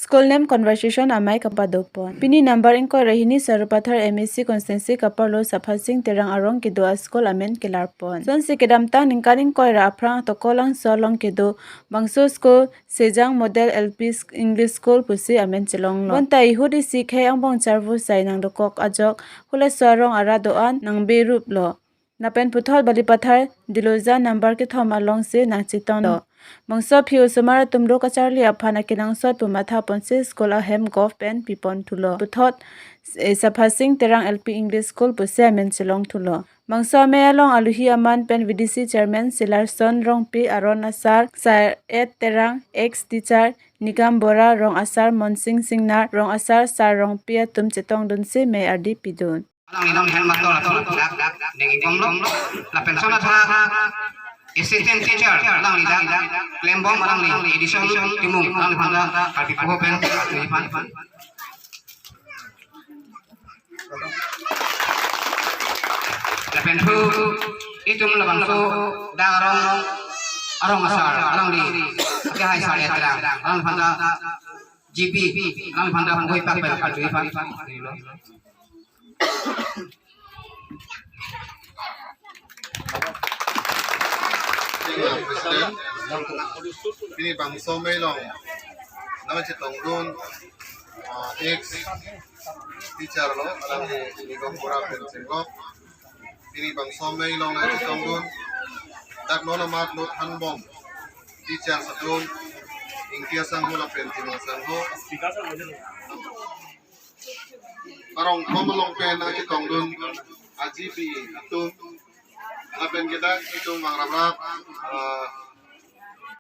School name conversation amai kapadopon. Pini number inko rahini Sarupathar MSc Constituency keparlo Saphasing Terang Arong kedo school amen Kelar pon. Son si kedam tang ningkaring koi ra aprang tokolang solong kedo bangso school Sejang Model LP English School pusi amen celong lo. Bonta ihudi si khe angbong charvu sai nang dokok ajok hule sorong ara doan nang berup lo. Napen puthol balipathar diloja number ke thom along se nang chiton lo. Mangso phiu sumara tumro kacharli aphana kinang sot pumatha ponse school hem golf pen pipon thulo puthot Saphasing Terang LP English School puse amen chelong thulo mangso me along aluhi aman pen VDC chairman Silarson rong pi Aron asar sar et Terang ex teacher Nigam Bora rong asar Monsing Singnar rong asar sar rong pi tum chetong dun se me ardi pidun Alang hen matol ning igom lo la persona tha assistant teacher alang lida klembom alang li edison timung alang phanda parti ko pen ni pan la pen thu itum la bangso da arong asar alang li ke hai sa ya terang alang phanda GP alang phanda ngoi pak pen parti pan ni lo Presiden Pini bangso melong nama cetong dun ex teacher lo alang ini kompora pensengkop Pini bangso melong na cetong dun dak nona mat lot hanbom teacher sadun ingkia sangho la pentimang sangho Arong komelong pen na cetong dun ajibi atun Lapen kita itu mangrap